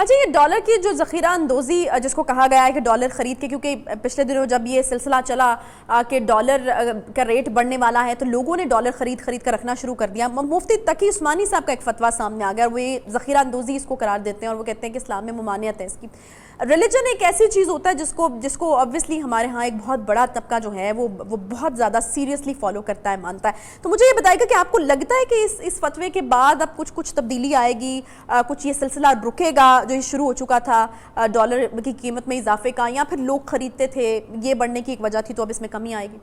اچھا یہ ڈالر کی جو ذخیرہ اندوزی جس کو کہا گیا ہے کہ ڈالر خرید کے، کیونکہ پچھلے دنوں جب یہ سلسلہ چلا کہ ڈالر کا ریٹ بڑھنے والا ہے تو لوگوں نے ڈالر خرید کر رکھنا شروع کر دیا. مفتی تقی عثمانی صاحب کا ایک فتویٰ سامنے آ گیا اور وہ یہ ذخیرہ اندوزی اس کو قرار دیتے ہیں اور وہ کہتے ہیں کہ اسلام میں ممانعت ہے اس کی. ریلیجن ایک ایسی چیز ہوتا ہے جس کو obviously ہمارے ہاں ایک بہت بڑا طبقہ جو ہے وہ بہت زیادہ سیریسلی فالو کرتا ہے، مانتا ہے. تو مجھے یہ بتائے گا کہ آپ کو لگتا ہے کہ اس فتوے کے بعد اب کچھ تبدیلی آئے گی، کچھ یہ سلسلہ رکے گا جو یہ شروع ہو چکا تھا ڈالر کی قیمت میں اضافے کا، یا پھر لوگ خریدتے تھے یہ بڑھنے کی ایک وجہ تھی تو اب اس میں کمی آئے گی؟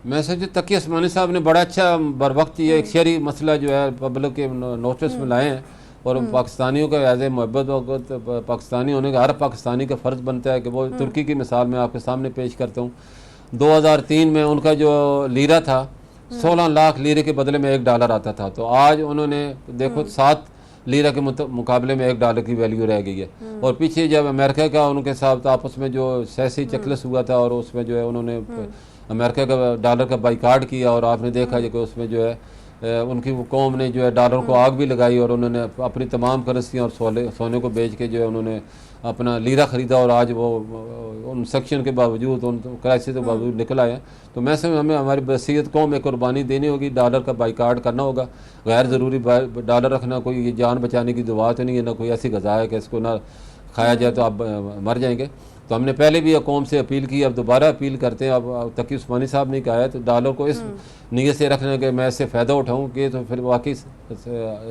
میں سمجھتی تقی عثمانی صاحب نے بڑا اچھا بر وقت یہ ایک شہری مسئلہ جو ہے پبلک کے نوٹس میں لائے ہیں، اور پاکستانیوں کا ایز اے محبت وقت پاکستانی ہونے کا ہر پاکستانی کا فرض بنتا ہے کہ وہ ترکی کی مثال میں آپ کے سامنے پیش کرتا ہوں. 2003 میں ان کا جو لیرہ تھا 16 لاکھ لیرے کے بدلے میں $1 آتا تھا، تو آج انہوں نے دیکھو 7 لیرہ کے مقابلے میں $1 کی ویلیو رہ گئی ہے. اور پیچھے جب امریکہ کا ان کے ساتھ آپس میں جو سیاسی چکلس ہوا تھا اور اس میں جو ہے انہوں نے امریکہ کا ڈالر کا بائیکاٹ کیا، اور آپ نے دیکھا کہ اس میں جو ہے ان کی قوم نے جو ہے ڈالر کو آگ بھی لگائی اور انہوں نے اپنی تمام کرنسیاں اور سونے کو بیچ کے جو ہے انہوں نے اپنا لیرہ خریدا، اور آج وہ ان سیکشن کے باوجود ان کرائسس کے باوجود نکل آیا. تو میں سمجھ ہمیں ہماری بصیرت قوم میں قربانی دینی ہوگی، ڈالر کا بائیکاٹ کرنا ہوگا. غیر ضروری ڈالر رکھنا کوئی یہ جان بچانے کی دعا تو نہیں ہے، نہ کوئی ایسی غذا ہے کہ اس کو نہ کھایا جائے تو آپ مر جائیں گے. تو ہم نے پہلے بھی قوم سے اپیل کی، اب دوبارہ اپیل کرتے ہیں. اب تقی عثمانی صاحب نے کہا ہے تو ڈالر کو اس نیت سے رکھنا کہ میں اس سے فائدہ اٹھاؤں کہ تو پھر واقعی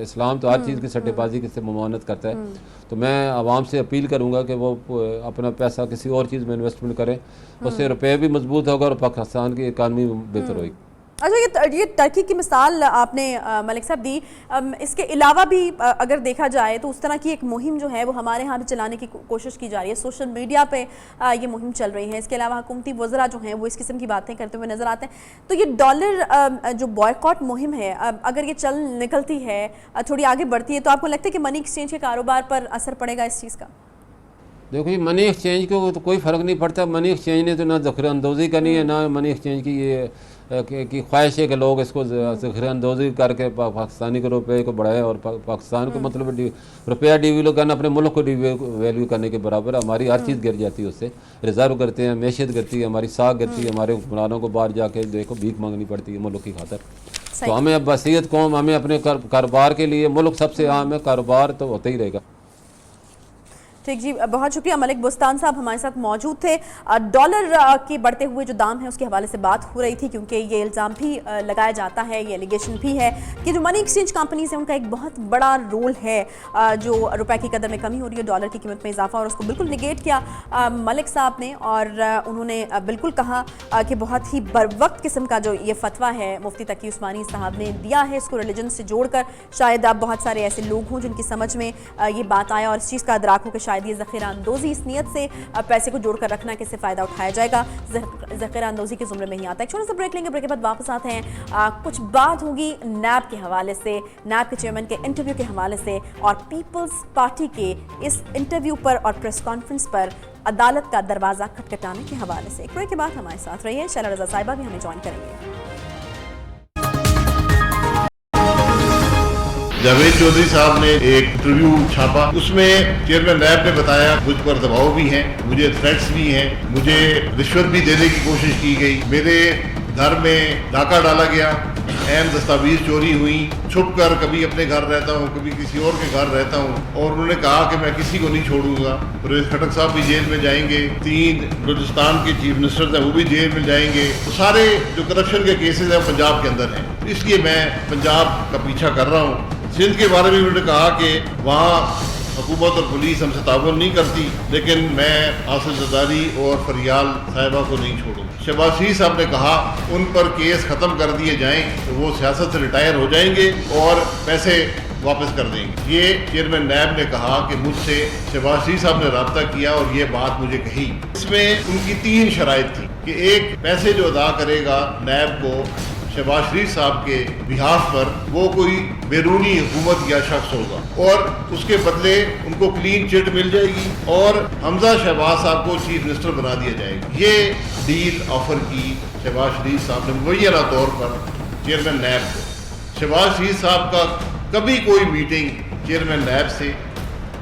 اسلام تو ہر چیز کی سٹے بازی سے ممانعت کرتا ہے. تو میں عوام سے اپیل کروں گا کہ وہ اپنا پیسہ کسی اور چیز میں انویسٹمنٹ کریں، اس سے روپے بھی مضبوط ہوگا اور پاکستان کی اکانومی بہتر ہوگی. اچھا یہ ترکی کی مثال آپ نے ملک صاحب دی، اس کے علاوہ بھی اگر دیکھا جائے تو اس طرح کی ایک مہم جو ہے وہ ہمارے ہاں بھی چلانے کی کوشش کی جا رہی ہے، سوشل میڈیا پہ یہ مہم چل رہی ہے. اس کے علاوہ حکومتی وزراء جو ہیں وہ اس قسم کی باتیں کرتے ہوئے نظر آتے ہیں. تو یہ ڈالر جو بائیکاٹ مہم ہے اگر یہ چل نکلتی ہے، تھوڑی آگے بڑھتی ہے، تو آپ کو لگتا ہے کہ منی ایکسچینج کے کاروبار پر اثر پڑے گا اس چیز کا؟ دیکھو یہ منی ایکسچینج کو تو کوئی فرق نہیں پڑتا. منی ایکسچینج نے تو نہ ذخیرہ اندوزی کرنی ہے، نہ منی ایکسچینج کی یہ کی خواہش ہے کہ لوگ اس کو ذخیرہ اندوزی کر کے پاکستانی کے روپے کو بڑھائیں، اور پاکستان کو مطلب روپیہ ڈیویلو کرنا اپنے ملک کو ویلیو کرنے کے برابر. ہماری ہر چیز گر جاتی ہے، اس سے ریزرو کرتے ہیں، معیشت گرتی ہے، ہماری ساکھ گرتی ہے، ہمارے حکمرانوں کو باہر جا کے دیکھو بھیک مانگنی پڑتی ہے ملک کی خاطر. تو ہمیں اب بصیرت قوم ہمیں اپنے کاروبار کے لیے، ملک سب سے اہم ہے، کاروبار تو ہوتا ہی رہے گا. ٹھیک جی، بہت شکریہ. ملک بستان صاحب ہمارے ساتھ موجود تھے. ڈالر کے بڑھتے ہوئے جو دام ہے اس کے حوالے سے بات ہو رہی تھی، کیونکہ یہ الزام بھی لگایا جاتا ہے، یہ ایلیگیشن بھی ہے کہ جو منی ایکسچینج کمپنیز ہیں ان کا ایک بہت بڑا رول ہے جو روپے کی قدر میں کمی ہو رہی ہے، ڈالر کی قیمت میں اضافہ، اور اس کو بالکل نگیٹ کیا ملک صاحب نے. اور انہوں نے بالکل کہا کہ بہت ہی بر وقت قسم کا جو یہ فتویٰ ہے مفتی تقی عثمانی صاحب نے دیا ہے، اس کو ریلیجن سے جوڑ کر شاید اب بہت سارے ایسے لوگ ہوں جن کی سمجھ میں یہ بات آیا اور اس چیز کا ادراک ہو کہ شاید یہ ذخیرہ اندوزی اس نیت سے پیسے کو جوڑ کر رکھنا کہ اس سے فائدہ اٹھایا جائے گا، ذخیرہ اندوزی کے زمرے میں ہی آتا ہے. ایک چھوٹا سا بریک لیں گے، بریک کے بعد واپس آتے ہیں. کچھ بات ہوگی نیب کے حوالے سے، نیب کے چیئرمین کے انٹرویو کے حوالے سے، اور پیپلز پارٹی کے اس انٹرویو پر اور پریس کانفرنس پر عدالت کا دروازہ کھٹکھٹانے کے حوالے سے. ایک بریک کے بعد ہمارے ساتھ رہیے. شیلا رضا صاحبہ بھی ہمیں جوائن کریں گے. جاوید چودھری صاحب نے ایک انٹرویو چھاپا، اس میں چیئرمین نیب نے بتایا مجھ پر دباؤ بھی ہیں، مجھے تھریٹس بھی ہیں، مجھے رشوت بھی دینے کی کوشش کی گئی، میرے گھر میں ڈاکہ ڈالا گیا، اہم دستاویز چوری ہوئی، چھپ کر کبھی اپنے گھر رہتا ہوں، کبھی کسی اور کے گھر رہتا ہوں، اور انہوں نے کہا کہ میں کسی کو نہیں چھوڑوں گا. پرویز خٹک صاحب بھی جیل میں جائیں گے، 3 بلوچستان کے چیف منسٹر ہیں وہ بھی جیل میں جائیں گے. تو سارے جو کرپشن کے کیسز ہیں پنجاب کے اندر ہیں، اس لیے میں پنجاب کا پیچھا کر رہا ہوں. سندھ کے بارے میں انہوں نے کہا کہ وہاں حکومت اور پولیس ہم سے تعاون نہیں کرتی، لیکن میں آصف زرداری اور فریال صاحبہ کو نہیں چھوڑوں. شہباز شریف صاحب نے کہا ان پر کیس ختم کر دیے جائیں تو وہ سیاست سے ریٹائر ہو جائیں گے اور پیسے واپس کر دیں گے. یہ چیئرمین نیب نے کہا کہ مجھ سے شہباز شریف صاحب نے رابطہ کیا اور یہ بات مجھے کہی. اس میں ان کی 3 شرائط تھی کہ ایک، پیسے جو ادا کرے گا نیب کو شہباز شریف صاحب کے بہاف پر وہ کوئی بیرونی حکومت یا شخص ہوگا، اور اس کے بدلے ان کو کلین چٹ مل جائے گی اور حمزہ شہباز صاحب کو چیف منسٹر بنا دیا جائے گا. یہ ڈیل آفر کی شہباز شریف صاحب نے مبینہ طور پر چیئرمین نیب کو. شہباز شریف صاحب کا کبھی کوئی میٹنگ چیئرمین نیب سے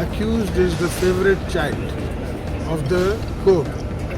accused is the favorite child of the court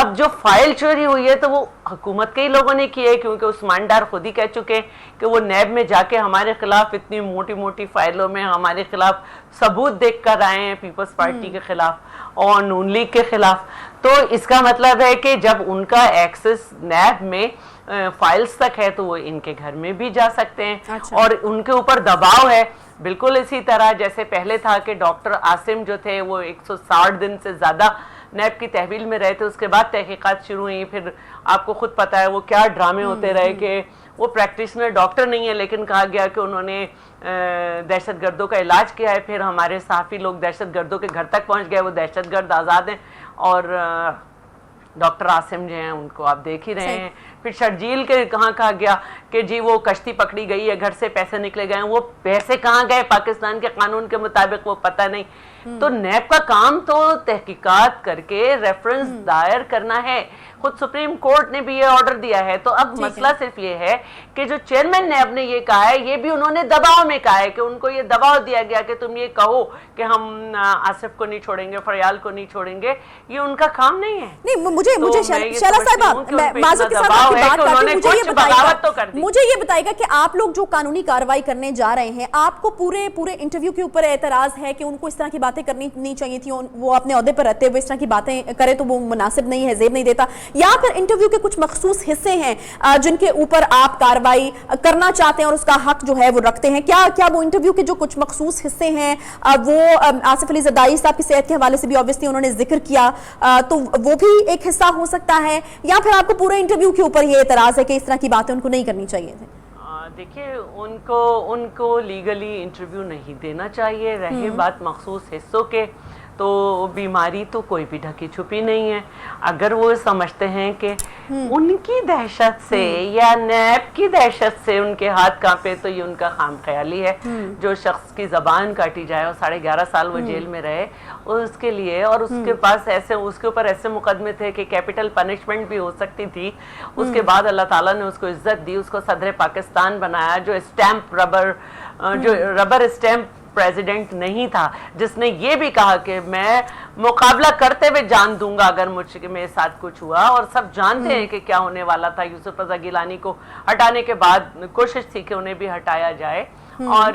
اب جو فائل چوری ہوئی ہے تو وہ حکومت کے ہی لوگوں نے کی ہے, کیونکہ عثمان ڈار خود ہی کہہ چکے ہیں کہ وہ نیب میں جا کے ہمارے خلاف اتنی موٹی موٹی فائلوں میں ہمارے خلاف ثبوت دیکھ کر آئے ہیں, پیپلز پارٹی کے خلاف اور نون لیگ کے خلاف. تو اس کا مطلب ہے کہ جب ان کا ایکسس نیب میں فائلز تک ہے تو وہ ان کے گھر میں بھی جا سکتے ہیں, اور ان کے اوپر دباؤ ہے. بالکل اسی طرح جیسے پہلے تھا کہ ڈاکٹر عاصم جو تھے وہ 160 دن سے زیادہ نیب کی تحویل میں رہے تھے, اس کے بعد تحقیقات شروع ہوئی. پھر آپ کو خود پتا ہے وہ کیا ڈرامے ہوتے رہے کہ وہ پریکٹیشنر ڈاکٹر نہیں ہے لیکن کہا گیا کہ انہوں نے دہشت گردوں کا علاج کیا ہے. پھر ہمارے صحافی لوگ دہشت گردوں کے گھر تک پہنچ گئے, وہ دہشت گرد آزاد ہیں, اور ڈاکٹر عاصم جو ہیں ان کو آپ دیکھ ہی رہے ہیں. پھر شرجیل کے کہاں کہا گیا کہ جی وہ کشتی پکڑی گئی ہے, گھر سے پیسے نکلے گئے ہیں, وہ پیسے کہاں گئے پاکستان کے قانون کے مطابق وہ پتہ نہیں. تو نیب کا کام تو تحقیقات کر کے ریفرنس دائر کرنا ہے. خود سپریم کورٹ نے بھی یہ آرڈر دیا ہے. تو اب مسئلہ صرف یہ ہے کہ جو چیئرمین نیب نے یہ کہا ہے, یہ بھی انہوں نے دباؤ میں کہا ہے کہ ان کو یہ دباؤ دیا گیا کہ تم یہ کہو کہ ہم آصف کو نہیں چھوڑیں گے, فریال کو نہیں چھوڑیں گے. یہ ان کا کام نہیں ہے. نہیں, مجھے شیلا صاحبہ معذرت کے ساتھ آپ کی بات کاٹیں, مجھے یہ بتائے گا کہ آپ لوگ جو قانونی کارروائی کرنے جا رہے ہیں, آپ کو پورے انٹرویو کے اوپر اعتراض ہے کہ ان کو اس طرح کی باتیں کرنی نہیں چاہیے تھی, وہ اپنے عہدے پر رہتے ہوئے اس طرح کی باتیں کرے تو وہ مناسب نہیں ہے, زیب نہیں دیتا, یا پھر انٹرویو کے کچھ مخصوص حصے ہیں جن کے اوپر آپ کارروائی کرنا چاہتے ہیں اور اس کا حق جو ہے وہ رکھتے ہیں؟ کیا وہ انٹرویو کے جو کچھ مخصوص حصے ہیں وہ آصف علی زرداری صاحب کی صحت کے حوالے سے بھی obviously انہوں نے ذکر کیا, تو وہ بھی ایک حصہ ہو سکتا ہے, یا پھر آپ کو پورے انٹرویو کے اوپر یہ اعتراض ہے کہ اس طرح کی باتیں ان کو نہیں کرنی چاہیے تھیں؟ دیکھیے ان کو لیگلی انٹرویو نہیں دینا چاہیے. رہے بات مخصوص حصوں کے, تو بیماری تو کوئی بھی ڈھکی چھپی نہیں ہے. اگر وہ سمجھتے ہیں کہ ان کی دہشت سے یا نیب کی دہشت سے ان کے ہاتھ کانپے, تو یہ ان کا خام خیالی ہے. جو شخص کی زبان کاٹی جائے اور 11.5 سال وہ جیل میں رہے, اس کے لیے, اور اس کے پاس اس کے اوپر ایسے مقدمے تھے کہ کیپٹل پنشمنٹ بھی ہو سکتی تھی. اس کے بعد اللہ تعالیٰ نے اس کو عزت دی, اس کو صدر پاکستان بنایا, جو ربر اسٹیمپ پریزیڈنٹ نہیں تھا, جس نے یہ بھی کہا کہ میں مقابلہ کرتے ہوئے جان دوں گا اگر میرے ساتھ کچھ ہوا. اور سب جانتے ہیں کہ کیا ہونے والا تھا. یوسف رضا گیلانی کو ہٹانے کے بعد کوشش تھی کہ انہیں بھی ہٹایا جائے, اور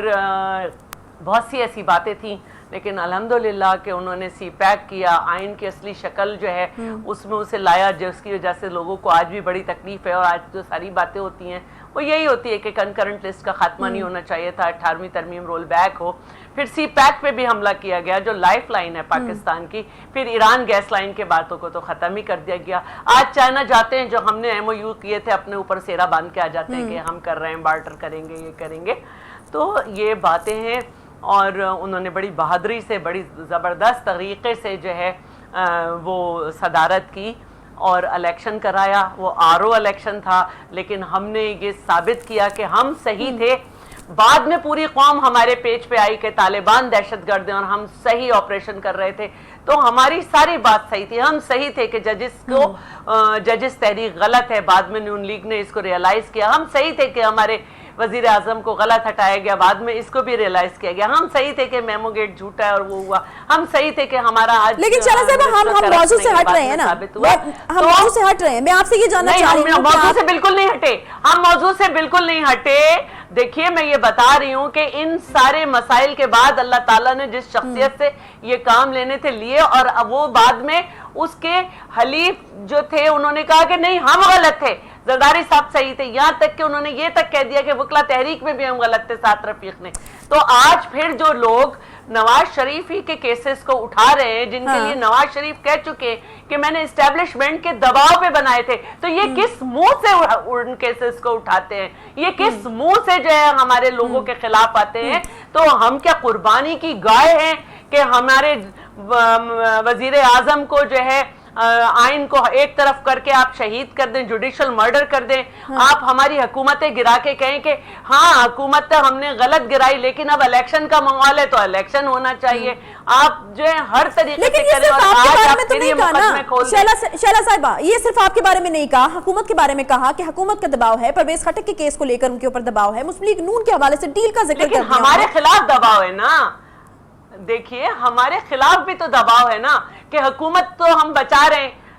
بہت سی ایسی باتیں تھیں, لیکن الحمدللہ کہ انہوں نے سی پیک کیا, آئین کی اصلی شکل جو ہے اس میں اسے لایا, جس کی وجہ سے لوگوں کو آج بھی بڑی تکلیف ہے. اور آج جو ساری باتیں ہوتی ہیں وہ یہی ہوتی ہے کہ کنکرنٹ لسٹ کا خاتمہ نہیں ہونا چاہیے تھا, 18ویں ترمیم رول بیک ہو. پھر سی پیک پہ بھی حملہ کیا گیا جو لائف لائن ہے پاکستان کی. پھر ایران گیس لائن کے باتوں کو تو ختم ہی کر دیا گیا. آج چائنا جاتے ہیں, جو ہم نے MOU کیے تھے اپنے اوپر سیرا باندھ کے آ جاتے ہیں کہ ہم کر رہے ہیں, بارٹر کریں گے, یہ کریں گے. تو یہ باتیں ہیں, اور انہوں نے بڑی بہادری سے, بڑی زبردست طریقے سے جو ہے وہ صدارت کی اور الیکشن کرایا. وہ RO الیکشن تھا, لیکن ہم نے یہ ثابت کیا کہ ہم صحیح تھے. بعد میں پوری قوم ہمارے پیج پہ آئی کہ طالبان دہشت گرد ہیں, اور ہم صحیح آپریشن کر رہے تھے. تو ہماری ساری بات صحیح تھی, ہم صحیح تھے کہ ججز تحریک غلط ہے. بعد میں نون لیگ نے اس کو ریئلائز کیا. ہم صحیح تھے کہ ہمارے وزیر اعظم کو غلط ہٹایا گیا, بعد میں اس کو بھی ریئلائز کیا گیا. ہم صحیح تھے کہ میمو گیٹ جھوٹا ہے اور وہ ہوا. ہم صحیح تھے کہ ہمارا آج, لیکن شیلا صاحبہ ہم موضوع سے ہٹ رہے ہیں نا, ہم موضوع سے ہٹ رہے ہیں. میں آپ سے یہ جاننا چاہ رہی ہوں, موضوع سے بالکل نہیں ہٹے, ہم موضوع سے بالکل نہیں ہٹے. دیکھیے میں یہ بتا رہی ہوں کہ ان سارے مسائل کے بعد اللہ تعالیٰ نے جس شخصیت سے یہ کام لینے تھے لیے, اور وہ بعد میں اس کے حلیف جو تھے انہوں نے کہا کہ نہیں ہم غلط تھے, زرداری صاحب صحیح تھے. یہاں تک کہ انہوں نے یہ تک کہہ دیا کہ وکلا تحریک میں بھی ہم غلط تھے سعد رفیق نے. تو آج پھر جو لوگ نواز شریف ہی کے کیسز کو اٹھا رہے ہیں, جن کے لیے نواز شریف کہہ چکے کہ میں نے اسٹیبلشمنٹ کے دباؤ پہ بنائے تھے, تو یہ کس منہ سے ان کیسز کو اٹھاتے ہیں, یہ کس منہ سے جو ہے ہمارے لوگوں کے خلاف آتے ہیں. تو ہم کیا قربانی کی گائے ہیں کہ ہمارے وزیر اعظم کو جو ہے آئین کو ایک طرف کر کے آپ شہید کر دیں, جوڈیشل مرڈر کر دیں. آپ ہماری حکومتیں گرا کے کہیں کہ ہاں حکومت تو ہم نے غلط گرائی, لیکن اب الیکشن کا ماحول ہے تو الیکشن ہونا چاہیے. آپ جو ہے ہر طریقے سے کریں, اور آج آپ پھر یہ مقدمے کھول دیں. شیلا صاحبہ یہ صرف آپ کے بارے میں نہیں کہا, حکومت کے بارے میں کہا کہ حکومت کا دباؤ ہے, پرویز خٹک کے کیس کو لے کر ان کے اوپر دباؤ ہے, مسلم لیگ نون کے حوالے سے ڈیل کا ذکر کر دیا. لیکن ہمارے خلاف دباؤ ہے نا, دیکھیے ہمارے خلاف بھی تو دباؤ ہے نا, کہ حکومت تو ہم بچا رہے ہیں,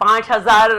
5000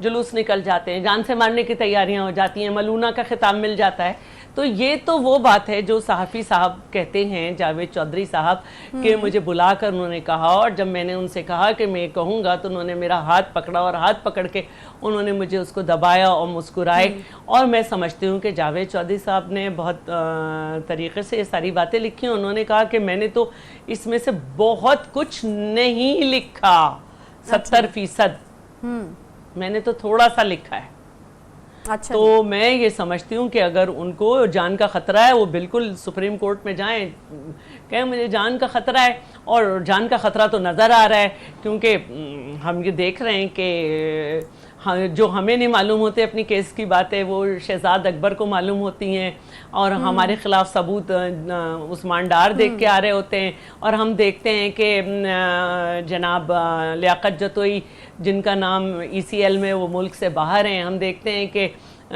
جلوس نکل جاتے ہیں, جان سے مارنے کی تیاریاں ہو جاتی ہیں, ملونہ کا خطاب مل جاتا ہے. تو یہ تو وہ بات ہے جو صحافی صاحب کہتے ہیں, جاوید چودھری صاحب, کہ مجھے بلا کر انہوں نے کہا, اور جب میں نے ان سے کہا کہ میں کہوں گا تو انہوں نے میرا ہاتھ پکڑا, اور ہاتھ پکڑ کے انہوں نے مجھے اس کو دبایا اور مسکرائے. اور میں سمجھتی ہوں کہ جاوید چودھری صاحب نے بہت طریقے سے یہ ساری باتیں لکھی ہیں. انہوں نے کہا کہ میں نے تو اس میں سے بہت کچھ نہیں لکھا, 70%, میں نے تو تھوڑا سا لکھا ہے. اچھا, تو میں یہ سمجھتی ہوں کہ اگر ان کو جان کا خطرہ ہے, وہ بالکل سپریم کورٹ میں جائیں, کہیں مجھے جان کا خطرہ ہے. اور جان کا خطرہ تو نظر آ رہا ہے, کیونکہ ہم یہ دیکھ رہے ہیں کہ جو ہمیں نہیں معلوم ہوتے اپنی کیس کی باتیں, وہ شہزاد اکبر کو معلوم ہوتی ہیں, اور ہمارے خلاف ثبوت عثمان ڈار دیکھ کے آ رہے ہوتے ہیں. اور ہم دیکھتے ہیں کہ جناب لیاقت جتوئی, جن کا نام ECL میں وہ ملک سے باہر ہیں, ہم دیکھتے ہیں کہ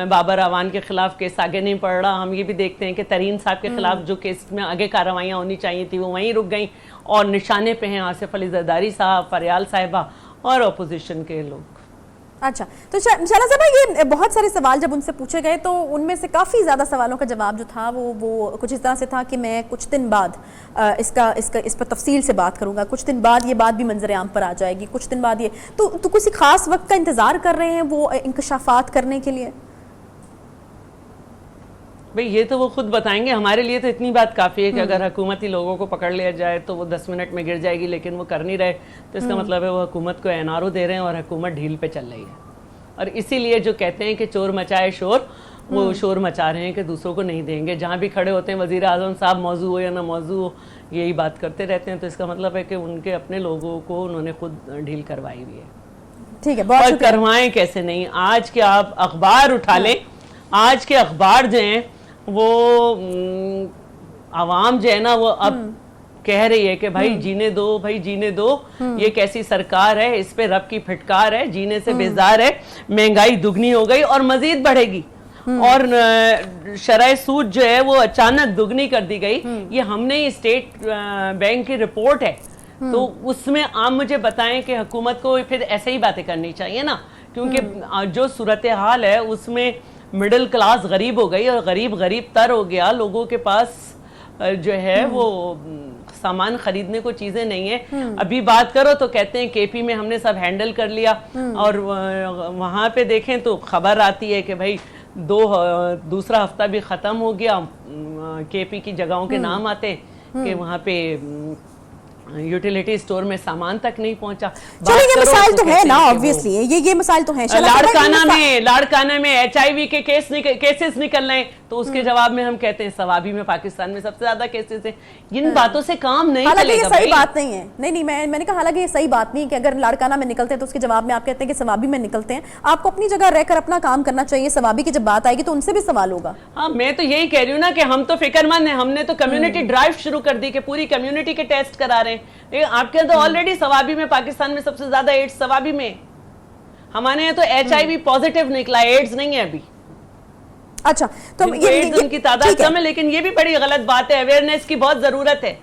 بابر اعوان کے خلاف کیس آگے نہیں پڑھ رہا. ہم یہ بھی دیکھتے ہیں کہ ترین صاحب کے خلاف جو کیس میں آگے کارروائیاں ہونی چاہیے تھی وہ وہیں رک گئیں, اور نشانے پہ ہیں آصف علی زرداری صاحب, فریال صاحبہ اور اپوزیشن کے لوگ. اچھا, تو شعلہ صاحبہ, یہ بہت سارے سوال جب ان سے پوچھے گئے تو ان میں سے کافی زیادہ سوالوں کا جواب جو تھا وہ کچھ اس طرح سے تھا کہ میں کچھ دن بعد اس پر تفصیل سے بات کروں گا, کچھ دن بعد یہ بات بھی منظر عام پر آ جائے گی, کچھ دن بعد یہ تو کسی خاص وقت کا انتظار کر رہے ہیں وہ انکشافات کرنے کے لیے؟ بھئی یہ تو وہ خود بتائیں گے. ہمارے لیے تو اتنی بات کافی ہے کہ اگر حکومتی لوگوں کو پکڑ لیا جائے تو وہ 10 منٹ میں گر جائے گی, لیکن وہ کر نہیں رہے, تو اس کا مطلب ہے وہ حکومت کو NRO دے رہے ہیں اور حکومت ڈھیل پہ چل رہی ہے. اور اسی لیے جو کہتے ہیں کہ چور مچائے شور, وہ شور مچا رہے ہیں کہ دوسروں کو نہیں دیں گے. جہاں بھی کھڑے ہوتے ہیں وزیر اعظم صاحب, موضوع ہو یا نہ موضوع ہو, یہی بات کرتے رہتے ہیں. تو اس کا مطلب ہے کہ ان کے اپنے لوگوں کو انہوں نے خود ڈھیل کروائی ہوئی ہے. ٹھیک ہے, بہت اور شکریہ. کروائیں کیسے نہیں. آج کے آپ اخبار اٹھا لیں, آج کے اخبار جو ہیں وہ عوام جو ہے نا وہ اب کہہ رہی ہے کہ بھائی جینے دو, بھائی جینے دو, یہ کیسی سرکار ہے, اس پہ رب کی پھٹکار ہے, جینے سے بیزار ہے, مہنگائی دگنی ہو گئی اور مزید بڑھے گی, اور شرح سود جو ہے وہ اچانک دگنی کر دی گئی. یہ ہم نے اسٹیٹ بینک کی رپورٹ ہے, تو اس میں آپ مجھے بتائیں کہ حکومت کو پھر ایسے ہی باتیں کرنی چاہیے نا, کیونکہ جو صورتحال ہے اس میں مڈل کلاس غریب ہو گئی, اور غریب تر ہو گیا. لوگوں کے پاس جو ہے وہ سامان خریدنے کو چیزیں نہیں ہیں. ابھی بات کرو تو کہتے ہیں KP میں ہم نے سب ہینڈل کر لیا, اور وہاں پہ دیکھیں تو خبر آتی ہے کہ بھائی دوسرا ہفتہ بھی ختم ہو گیا, KP کی جگہوں کے نام آتے ہیں کہ وہاں پہ یوٹیلیٹی سٹور میں سامان تک نہیں پہنچا. چلیں یہ مسائل تو ہے نا, obviously یہ مسائل تو ہیں. لاڑکانہ میں HIV کے کیسز نکل رہے ہیں, تو اس کے جواب میں ہم کہتے ہیں ثوابی میں پاکستان میں سب سے زیادہ کیسز ہیں. ان باتوں سے کام نہیں چلے گا. یہ صحیح بات نہیں ہے. نہیں میں نے کہا حالانکہ یہ صحیح بات نہیں کہ اگر لاڑکانہ میں نکلتے ہیں تو اس کے جواب میں آپ کہتے ہیں کہ ثوابی میں نکلتے ہیں. آپ کو اپنی جگہ رہ کر اپنا کام کرنا چاہیے. ثوابی کی جب بات آئے گی تو ان سے بھی سوال ہوگا. ہاں, میں تو یہی کہہ رہی ہوں نا کہ ہم تو فکر مند ہیں. ہم نے تو کمیونٹی ڈرائیو شروع کر دی کہ پوری کمیونٹی کے ٹیسٹ کرا رہے ہیں. لیکن آپ کے تو آلریڈی ثوابی میں پاکستان میں سب سے زیادہ ایڈز ثوابی میں, ہمارے یہاں تو HIV پازیٹیو نکلا, ایڈز نہیں ہے ابھی. اچھا, تو ان کی تعداد کم ہے, لیکن یہ بھی بڑی غلط بات ہے. اویئرنیس کی بہت ضرورت ہے.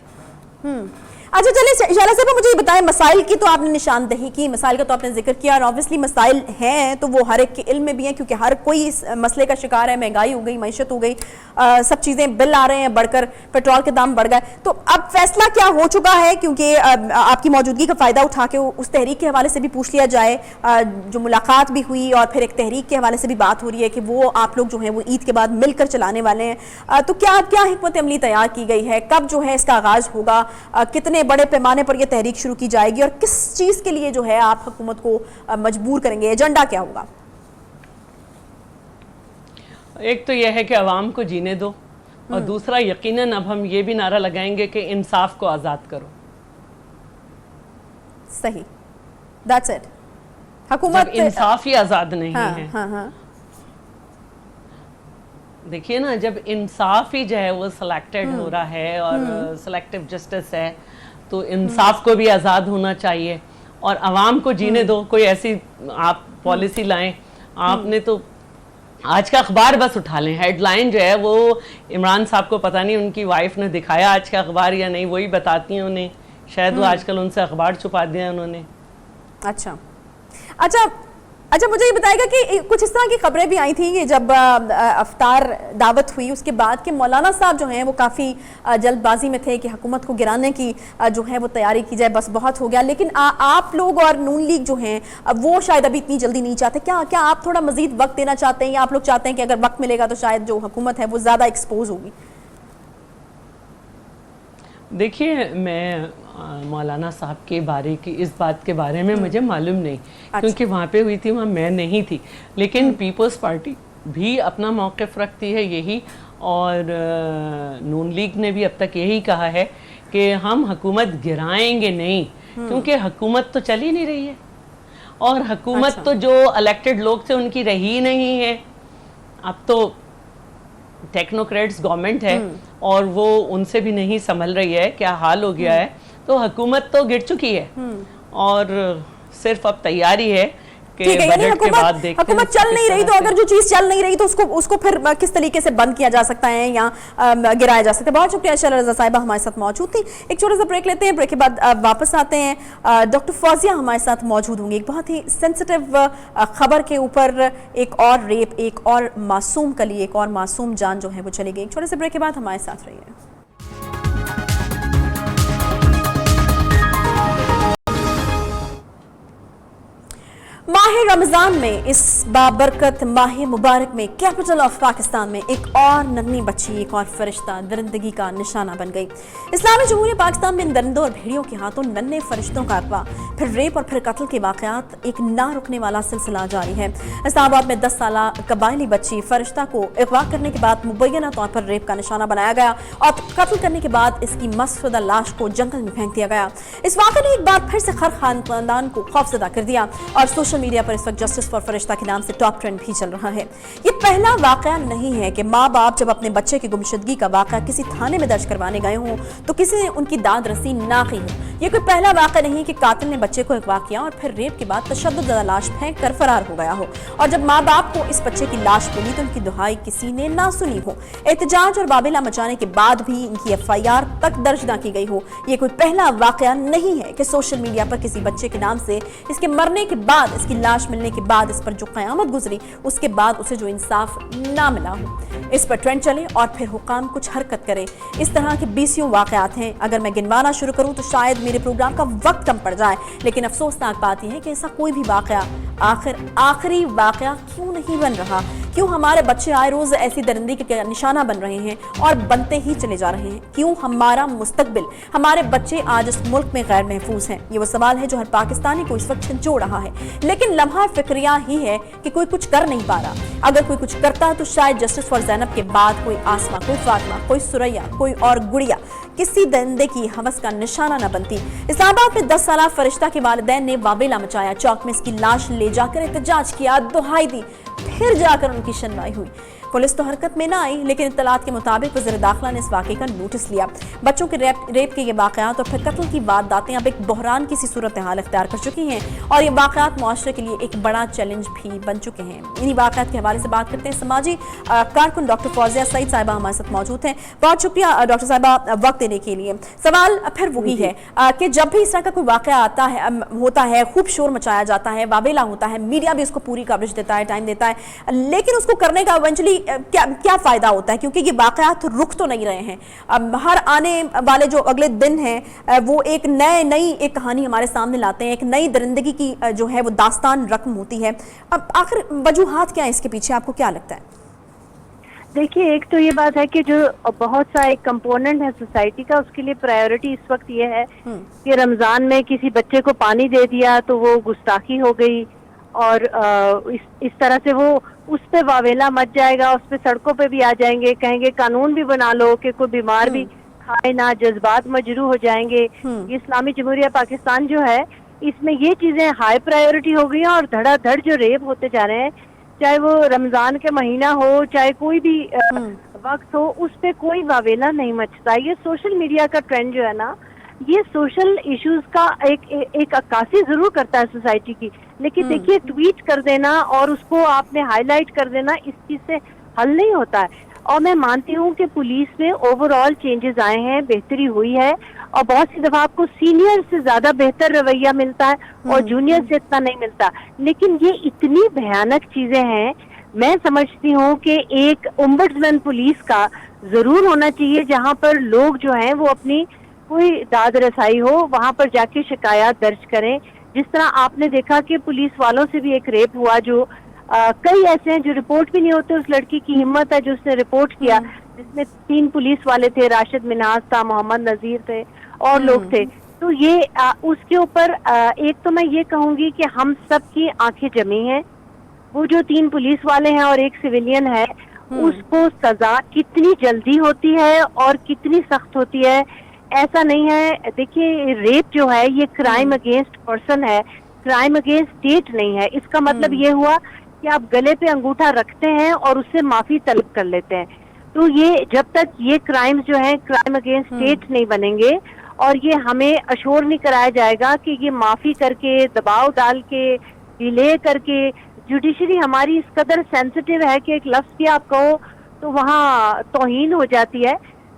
اچھا چلیں شعلہ صاحبہ, مجھے یہ بتائیں, مسائل کی تو آپ نے نشاندہی کی, مسائل کا تو آپ نے ذکر کیا, اور obviously مسائل ہیں تو وہ ہر ایک کے علم میں بھی ہیں, کیونکہ ہر کوئی اس مسئلے کا شکار ہے. مہنگائی ہو گئی, معیشت ہو گئی, سب چیزیں بل آ رہے ہیں بڑھ کر, پیٹرول کے دام بڑھ گئے. تو اب فیصلہ کیا ہو چکا ہے, کیونکہ آپ کی موجودگی کا فائدہ اٹھا کے اس تحریک کے حوالے سے بھی پوچھ لیا جائے, جو ملاقات بھی ہوئی اور پھر ایک تحریک کے حوالے سے بھی بات ہو رہی ہے کہ وہ آپ لوگ جو ہیں وہ عید کے بعد مل کر چلانے والے ہیں. تو کیا حکمت عملی تیار کی گئی ہے, کب جو ہے اس کا آغاز ہوگا, کتنے بڑے پیمانے پر یہ تحریک شروع کی جائے گی, اور کس چیز کے لیے جو ہے آپ حکومت کو مجبور کریں گے, ایجنڈا کیا ہوگا؟ ایک تو یہ ہے کہ عوام کو جینے دو, اور دوسرا یقیناً اب ہم یہ بھی نعرہ لگائیں گے کہ انصاف کو آزاد کرو. صحیح, that's it. حکومت جب انصاف ہی آزاد نہیں ہے, ہاں دیکھیے نا, جب انصاف ہی جو ہے وہ سلیکٹڈ ہو رہا ہے اور سلیکٹیو جسٹس ہے, تو انصاف کو بھی آزاد ہونا چاہیے, اور عوام کو جینے دو. کوئی ایسی آپ پالیسی لائیں. آپ نے تو آج کا اخبار بس اٹھا لیں, ہیڈ لائن جو ہے وہ عمران صاحب کو پتہ نہیں ان کی وائف نے دکھایا آج کا اخبار یا نہیں, وہی بتاتی ہیں انہیں, شاید وہ آج کل ان سے اخبار چھپا دیا انہوں نے. اچھا اچھا مجھے یہ بتائے گا کہ کچھ اس طرح کی خبریں بھی آئی تھیں کہ جب افطار دعوت ہوئی اس کے بعد کہ مولانا صاحب جو ہیں وہ کافی جلد بازی میں تھے کہ حکومت کو گرانے کی جو ہے وہ تیاری کی جائے، بس بہت ہو گیا، لیکن آپ لوگ اور نون لیگ جو ہیں وہ شاید ابھی اتنی جلدی نہیں چاہتے. کیا آپ تھوڑا مزید وقت دینا چاہتے ہیں یا آپ لوگ چاہتے ہیں کہ اگر وقت ملے گا تو شاید جو حکومت ہے وہ زیادہ ایکسپوز ہوگی؟ دیکھیے میں مولانا صاحب کے بارے کی اس بات کے بارے میں مجھے معلوم نہیں، کیونکہ وہاں پہ ہوئی تھی، وہاں میں نہیں تھی، لیکن پیپلز پارٹی بھی اپنا موقف رکھتی ہے یہی، اور نون لیگ نے بھی اب تک یہی کہا ہے کہ ہم حکومت گرائیں گے نہیں، کیونکہ حکومت تو چل ہی نہیں رہی ہے، اور حکومت تو جو الیکٹڈ لوگ تھے ان کی رہی نہیں ہے. اب تو ٹیکنوکریٹس گورنمنٹ ہے اور وہ ان سے بھی نہیں سنبھل رہی ہے، کیا حال ہو گیا ہے. تو حکومت تو گر چکی ہے اور صرف اب تیاری ہے کہ بجٹ کے بعد دیکھتے ہیں. حکومت چل نہیں رہی تو اگر جو چیز چل نہیں رہی تو اس کو پھر کس طریقے سے بند کیا جا سکتا ہے یا گرایا جا سکتا ہے. بہت شکریہ شیلا رضا صاحبہ ہمارے ساتھ موجود تھی. ایک چھوٹا سا بریک لیتے ہیں، بریک کے بعد واپس آتے ہیں. ڈاکٹر فوزیہ ہمارے ساتھ موجود ہوں گی. ایک بہت ہی سینسٹیو خبر کے اوپر ایک اور ریپ، ایک اور معصوم کلی، ایک اور معصوم جان جو ہے وہ چلی گئی. ایک چھوٹے سے بریک کے بعد ہمارے ساتھ رہیے. ماہ رمضان میں اس بابرکت ماہ مبارک میں کیپٹل آف پاکستان میں ایک اور ننھی بچی، ایک اور فرشتہ درندگی کا نشانہ بن گئی. اسلامی جمہوریہ پاکستان میں درندوں اور بھیڑیوں کے ہاتھوں ننھے فرشتوں کا اغوا، پھر ریپ اور پھر قتل کے واقعات، ایک نہ رکنے والا سلسلہ جاری ہے. اسلام آباد میں 10 سالہ قبائلی بچی فرشتہ کو اغوا کرنے کے بعد مبینہ طور پر ریپ کا نشانہ بنایا گیا اور قتل کرنے کے بعد اس کی مسفودہ لاش کو جنگل میں پھینک دیا گیا. اس واقعے نے ایک بار پھر سے خر خاندان کو خوفزدہ کر دیا اور سوشل میڈیا پر اس وقت جسٹس فار فرشتہ کے نام سے ٹاپ ٹرینڈ بھی چل رہا ہے. یہ پہلا واقعہ نہیں ہے کہ ماں باپ جب اپنے بچے کی گمشدگی کا واقعہ کسی تھانے میں درج کروانے گئے ہوں تو کسی نے ان کی داد رسی نہ کی ہو. یہ کوئی پہلا واقعہ نہیں کہ قاتل نے بچے کو اغوا کیا اور پھر ریپ کے بعد تشدد زدہ لاش پھینک کر فرار ہو گیا ہو، اور جب ماں باپ کو اس بچے کی لاش ملی تو ان کی دہائی کسی نے نہ سنی ہو. احتجاج اور واویلا مچانے کے بعد بھی ان کی FIR تک درج نہ کی گئی ہو. یہ کوئی پہلا واقعہ نہیں ہے کہ سوشل میڈیا پر کسی بچے کے نام سے اس کے مرنے کے بعد، اس کی لاش ملنے کے بعد اس پر جو قیامت گزری، اس کے بعد اسے جو انصاف نہ ملا ہو، اس پر ٹرینڈ چلے اور پھر حکام کچھ حرکت کرے. اس طرح کے 20 واقعات ہیں. اگر میں گنوانا شروع کروں تو شاید میرے پروگرام کا وقت کم پڑ جائے، لیکن افسوسناک بات یہ ہے کہ ایسا کوئی بھی واقعہ آخری واقعہ کیوں نہیں بن رہا. کیوں ہمارے بچے آئے روز ایسی درندگی کے نشانہ بن رہے ہیں اور بنتے ہی چلے جا رہے ہیں؟ کیوں ہمارا مستقبل، ہمارے بچے آج اس ملک میں غیر محفوظ ہیں؟ یہ وہ سوال ہے جو ہر پاکستانی کو اس وقت جھنجھوڑ رہا ہے. لیکن لمحہ فکریہ ہی ہے کہ کوئی کچھ کر نہیں پا رہا. اگر کوئی کچھ کرتا تو شاید جسٹس فار زینب کے بعد کوئی آسمہ، کوئی فاطمہ، کوئی سریا، کوئی اور گڑیا کسی درندے کی ہوس کا نشانہ نہ بنتی. اسلام آباد میں 10 سالہ فرشتہ کے والدین نے واویلا مچایا، چوک میں اس کی لاش لے جا کر احتجاج کیا، دہائی دی، پھر جا کر ان کی سنوائی ہوئی. پولیس تو حرکت میں نہ آئی، لیکن اطلاعات کے مطابق وزیر داخلہ نے اس واقعے کا نوٹس لیا. بچوں کے ریپ کے یہ واقعات اور پھر قتل کی وارداتیں اب ایک بحران کی سی صورتحال اختیار کر چکی ہیں اور یہ واقعات معاشرے کے لیے ایک بڑا چیلنج بھی بن چکے ہیں. انہی واقعات کے حوالے سے بات کرتے ہیں. سماجی کارکن ڈاکٹر فوزیہ سعید صاحبہ ہمارے ساتھ موجود ہیں. بہت شکریہ ڈاکٹر صاحبہ وقت دینے کے لیے. سوال پھر وہی ہے کہ جب بھی اس طرح کا کوئی واقعہ ہوتا ہے، خوب شور مچایا جاتا ہے، واویلا ہوتا ہے، میڈیا بھی اس کو پوری کوریج دیتا ہے، ٹائم دیتا ہے، لیکن اس کو کرنے کا ایونچولی کیا فائدہ ہوتا ہے؟ کیونکہ یہ واقعات رک تو نہیں رہے ہیں. ہر آنے والے جو اگلے دن ہیں وہ ایک نئی ایک کہانی ہمارے سامنے لاتے ہیں، ایک نئی درندگی کی جو ہے وہ داستان رقم ہوتی ہے. اب آخر وجوہات کیا ہیں اس کے پیچھے، آپ کو کیا لگتا ہے؟ دیکھیے، ایک تو یہ بات ہے کہ جو بہت سا ایک کمپوننٹ ہے سوسائٹی کا، اس کے لیے پرائیورٹی اس وقت یہ ہے کہ رمضان میں کسی بچے کو پانی دے دیا تو وہ گستاخی ہو گئی، اور اس طرح سے وہ اس پہ واویلا مچ جائے گا، اس پہ سڑکوں پہ بھی آ جائیں گے، کہیں گے قانون بھی بنا لو کہ کوئی بیمار بھی کھائے نہ، جذبات مجروح ہو جائیں گے. یہ اسلامی جمہوریہ پاکستان جو ہے اس میں یہ چیزیں ہائی پرائیورٹی ہو گئی ہیں، اور دھڑا دھڑ جو ریپ ہوتے جا رہے ہیں، چاہے وہ رمضان کے مہینہ ہو، چاہے کوئی بھی وقت ہو، اس پہ کوئی واویلا نہیں مچتا. یہ سوشل میڈیا کا ٹرینڈ جو ہے نا، یہ سوشل ایشوز کا ایک عکاسی ضرور کرتا ہے سوسائٹی کی، لیکن دیکھیے ٹویٹ کر دینا اور اس کو آپ نے ہائی لائٹ کر دینا اس چیز سے حل نہیں ہوتا ہے. اور میں مانتی ہوں کہ پولیس میں اوور آل چینجز آئے ہیں، بہتری ہوئی ہے، اور بہت سی دفعہ آپ کو سینئر سے زیادہ بہتر رویہ ملتا ہے اور جونیئر سے اتنا نہیں ملتا. لیکن یہ اتنی بھیانک چیزیں ہیں. میں سمجھتی ہوں کہ ایک امبڈسمین پولیس کا ضرور ہونا چاہیے جہاں پر لوگ جو ہیں وہ اپنی کوئی داد رسائی ہو وہاں پر جا کے شکایات درج کریں. جس طرح آپ نے دیکھا کہ پولیس والوں سے بھی ایک ریپ ہوا, جو کئی ایسے ہیں جو رپورٹ بھی نہیں ہوتے. اس لڑکی کی ہمت ہے جو اس نے رپورٹ کیا, جس میں 3 پولیس والے تھے, راشد منہاس تھا, محمد نذیر تھے اور لوگ تھے. تو یہ اس کے اوپر ایک تو میں یہ کہوں گی کہ ہم سب کی آنکھیں جمی ہیں. وہ جو 3 پولیس والے ہیں اور ایک سویلین ہے, اس کو سزا کتنی جلدی ہوتی ہے اور کتنی سخت ہوتی ہے. ایسا نہیں ہے, دیکھیے ریپ جو ہے یہ کرائم اگینسٹ پرسن ہے, کرائم اگینسٹ اسٹیٹ نہیں ہے. اس کا مطلب یہ ہوا کہ آپ گلے پہ انگوٹھا رکھتے ہیں اور اس سے معافی طلب کر لیتے ہیں. تو یہ جب تک یہ کرائمز جو ہیں کرائم اگینسٹ اسٹیٹ نہیں بنیں گے اور یہ ہمیں اشور نہیں کرایا جائے گا کہ یہ معافی کر کے, دباؤ ڈال کے, ڈیلے کر کے, جوڈیشری ہماری اس قدر سینسٹیو ہے کہ ایک لفظ بھی آپ کہو تو وہاں توہین ہو جاتی ہے.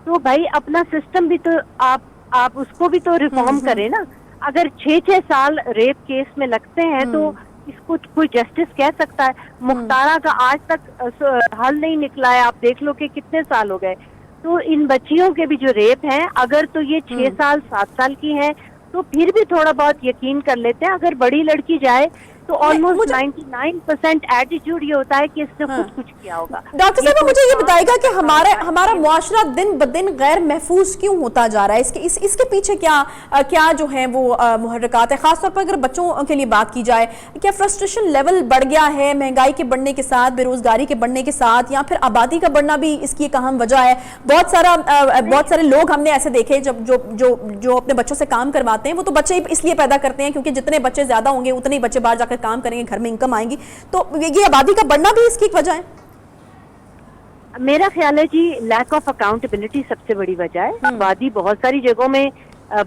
تو بھائی اپنا سسٹم بھی تو آپ اس کو بھی تو ریفارم کریں نا. اگر 6 سال ریپ کیس میں لگتے ہیں تو اس کو کوئی جسٹس کہہ سکتا ہے؟ مختارہ کا آج تک حل نہیں نکلا ہے, آپ دیکھ لو کہ کتنے سال ہو گئے. تو ان بچیوں کے بھی جو ریپ ہیں, اگر تو یہ 6 سال 7 سال کی ہیں تو پھر بھی تھوڑا بہت یقین کر لیتے ہیں. اگر بڑی لڑکی جائے تو آلموسٹ 99% ایٹیٹیوڈ یہ ہوتا ہے کہ اس نے خود کچھ کیا ہوگا. ڈاکٹر صاحب مجھے یہ بتائے گا کہ ہمارا معاشرہ دن بدن غیر محفوظ کیوں ہوتا جا رہا ہے؟ اس کے پیچھے کیا جو ہیں وہ محرکات ہیں؟ خاص طور پر اگر بچوں کے لیے بات کی جائے, کیا فرسٹریشن لیول بڑھ گیا ہے مہنگائی کے بڑھنے کے ساتھ, بے روزگاری کے بڑھنے کے ساتھ, یا پھر آبادی کا بڑھنا بھی اس کی ایک اہم وجہ ہے؟ بہت سارے لوگ ہم نے ایسے دیکھے جو اپنے بچوں سے کام کرواتے ہیں, وہ تو بچے اس لیے پیدا کرتے ہیں کیونکہ جتنے بچے زیادہ ہوں گے اتنے ہی بچے باہر جا کر کام کریں گے, گھر میں انکم آئیں گی. تو یہ آبادی کا بڑھنا بھی اس کی ایک وجہ ہے. میرا خیال ہے جی لیک آف اکاؤنٹیبلٹی سب سے بڑی وجہ ہے. آبادی بہت ساری جگہوں میں,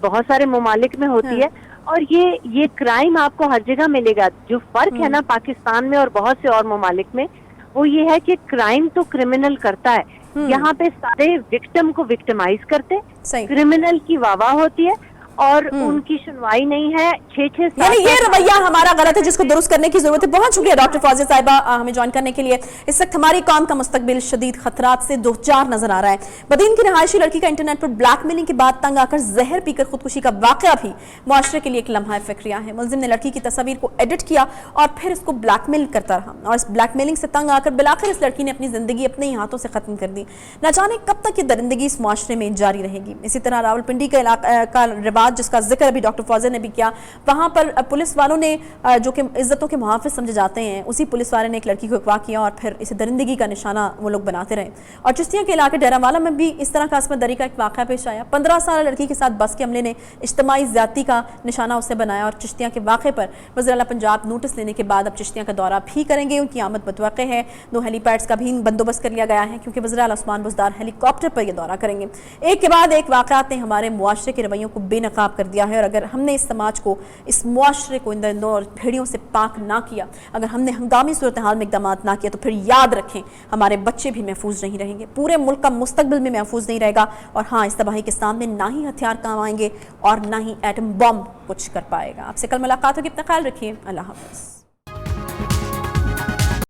بہت سارے ممالک میں ہوتی ہے, اور یہ کرائم آپ کو ہر جگہ ملے گا. جو فرق ہے نا پاکستان میں اور بہت سے اور ممالک میں, وہ یہ ہے کہ کرائم تو کرمنل کرتا ہے. یہاں پہ سارے وکٹم کو وکٹمائز کرتے, کرمنل کی واہ ہوتی ہے اور ان کی سنوائی نہیں ہے. 6 سال یعنی یہ رویہ ہمارا غلط ہے جس کو درست کرنے کی ضرورت ہے. بہت شکریہ ڈاکٹر فوزیہ صاحبہ ہمیں جوائن کرنے کے لیے. اس وقت ہماری قوم کا مستقبل شدید خطرات سے دوچار نظر آ رہا ہے. بدین کی رہائشی لڑکی کا انٹرنیٹ پر بلیک میلنگ کے بعد تنگ آ کر زہر پی کر خودکشی کا واقعہ بھی معاشرے کے لیے ایک لمحہ فکریہ ہے. ملزم نے لڑکی کی تصاویر کو ایڈٹ کیا اور پھر اس کو بلیک میل کرتا رہا, اور اس بلیک میلنگ سے تنگ آ کر بالآخر اس لڑکی نے اپنی زندگی اپنے ہی ہاتھوں سے ختم کر دی. نہ جانے کب تک یہ درندگی اس معاشرے میں جاری رہے گی. اسی طرح راولپنڈی کا علاقہ کا رواج جس کا ذکر ابھی ڈاکٹر فوزیہ نے بھی کیا, وہاں پر پولیس والوں نے جو کہ عزتوں کے محافظ سمجھے جاتے ہیں, اسی پولیس والے نے ایک لڑکی کو اغوا کیا اور پھر اسے درندگی کا نشانہ وہ لوگ بناتے رہے. اور چشتیاں کے علاقے ڈیرہ والا میں بھی اس طرح کا عصمت دری کا ایک واقعہ پیش آیا. 15 سالہ لڑکی کے ساتھ بس کے عملے نے اجتماعی زیادتی کا نشانہ اسے بنایا, اور چشتیاں کے واقعے پر وزیر اعلیٰ پنجاب نوٹس لینے کے بعد اب چشتیاں کا دورہ بھی کریں گے. ان کی آمد متوقع ہے. 2 ہیلی پیڈز کا بھی بندوبست کر لیا گیا ہے کیونکہ وزیر اعلیٰ عثمان بزدار ہیلی کاپٹر پر یہ دورہ کریں گے. ایک کے بعد ایک واقعات نے ہمارے معاشرے کے رویوں کو بے نقاب کر دیا ہے, اور اگر ہم نے اس سماج کو, اس معاشرے کو ان درندوں اور بھیڑیوں سے پاک نہ کیا, اگر ہم نے ہنگامی صورتحال میں اقدامات نہ کیا, تو پھر یاد رکھیں ہمارے بچے بھی محفوظ نہیں رہیں گے, پورے ملک کا مستقبل میں محفوظ نہیں رہے گا. اور ہاں, اس تباہی کے سامنے نہ ہی ہتھیار کام آئیں گے اور نہ ہی ایٹم بم کچھ کر پائے گا. آپ سے کل ملاقات ہوگی, اپنا خیال رکھیے. اللہ حافظ.